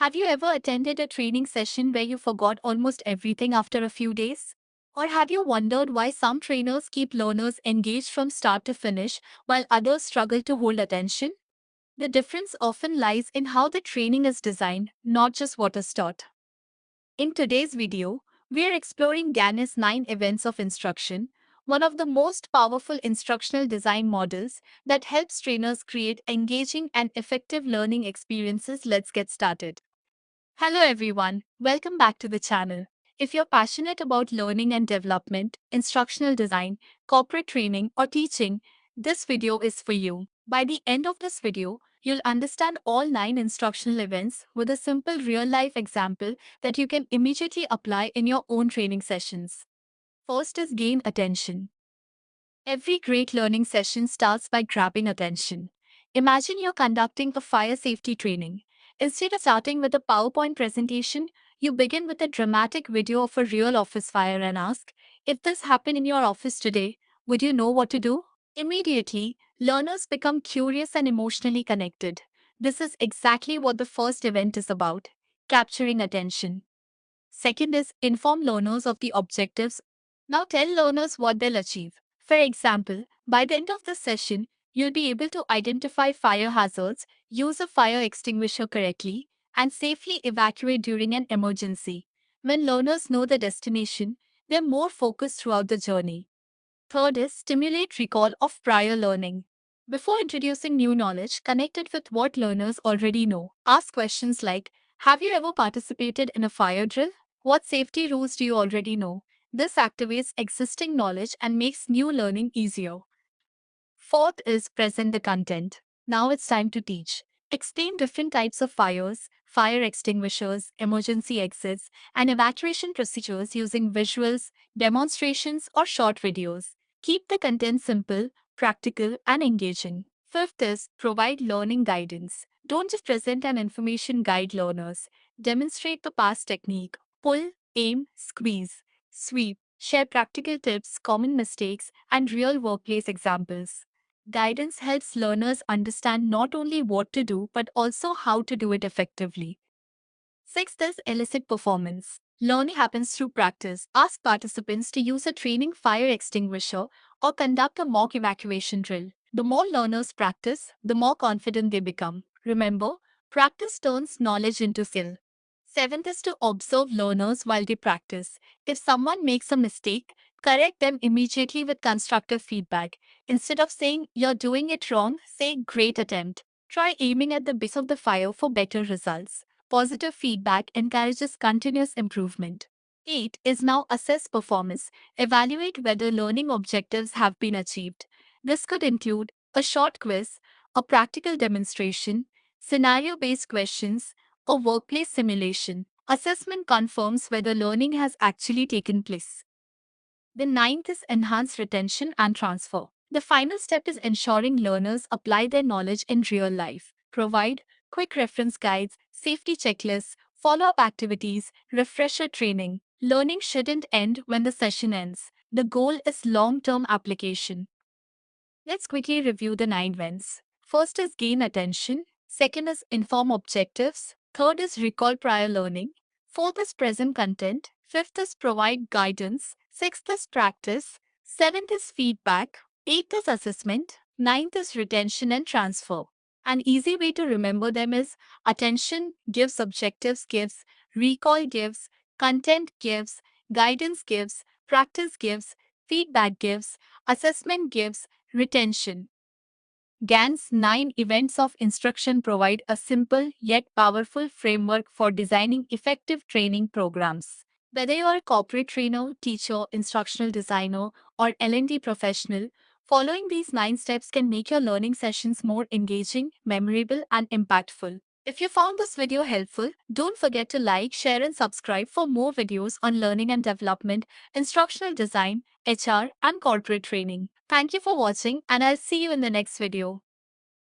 Have you ever attended a training session where you forgot almost everything after a few days? Or have you wondered why some trainers keep learners engaged from start to finish while others struggle to hold attention? The difference often lies in how the training is designed, not just what is taught. In today's video, we are exploring GAN's 9 events of instruction, one of the most powerful instructional design models that helps trainers create engaging and effective learning experiences. Let's get started. Hello everyone, welcome back to the channel. If you're passionate about learning and development, instructional design, corporate training, or teaching, this video is for you. By the end of this video, you'll understand all 9 instructional events with a simple real-life example that you can immediately apply in your own training sessions. First is gain attention. Every great learning session starts by grabbing attention. Imagine you're conducting a fire safety training. Instead of starting with a PowerPoint presentation, you begin with a dramatic video of a real office fire and ask, if this happened in your office today, would you know what to do? Immediately, learners become curious and emotionally connected. This is exactly what the first event is about, capturing attention. Second is inform learners of the objectives. Now tell learners what they'll achieve. For example, by the end of the session, you'll be able to identify fire hazards, use a fire extinguisher correctly, and safely evacuate during an emergency. When learners know the destination, they're more focused throughout the journey. Third is stimulate recall of prior learning. Before introducing new knowledge, connect it with what learners already know. Ask questions like, have you ever participated in a fire drill? What safety rules do you already know? This activates existing knowledge and makes new learning easier. Fourth is present the content. Now it's time to teach. Explain different types of fires, fire extinguishers, emergency exits, and evacuation procedures using visuals, demonstrations, or short videos. Keep the content simple, practical, and engaging. Fifth is provide learning guidance. Don't just present an information guide learners. Demonstrate the pass technique. Pull, aim, squeeze, sweep. Share practical tips, common mistakes, and real workplace examples. Guidance helps learners understand not only what to do but also how to do it effectively. Sixth is elicit performance. Learning happens through practice. Ask participants to use a training fire extinguisher or conduct a mock evacuation drill. The more learners practice, the more confident they become. Remember, practice turns knowledge into skill. Seventh is to observe learners while they practice. If someone makes a mistake, correct them immediately with constructive feedback. Instead of saying, you're doing it wrong, say, great attempt. Try aiming at the base of the fire for better results. Positive feedback encourages continuous improvement. 8 is now assess performance. Evaluate whether learning objectives have been achieved. This could include a short quiz, a practical demonstration, scenario-based questions, or workplace simulation. Assessment confirms whether learning has actually taken place. The ninth is enhance retention and transfer. The final step is ensuring learners apply their knowledge in real life. Provide quick reference guides, safety checklists, follow-up activities, refresher training. Learning shouldn't end when the session ends. The goal is long-term application. Let's quickly review the 9 wins. First is gain attention. Second is inform objectives. Third is recall prior learning. Fourth is present content. Fifth is provide guidance. Sixth is practice. Seventh is feedback. Eighth is assessment. Ninth is retention and transfer. An easy way to remember them is attention gives, objectives gives, recall gives, content gives, guidance gives, practice gives, feedback gives, assessment gives, retention. GAN's 9 events of instruction provide a simple yet powerful framework for designing effective training programs. Whether you are a corporate trainer, teacher, instructional designer, or L&D professional, following these 9 steps can make your learning sessions more engaging, memorable, and impactful. If you found this video helpful, don't forget to like, share, and subscribe for more videos on learning and development, instructional design, HR, and corporate training. Thank you for watching, and I'll see you in the next video.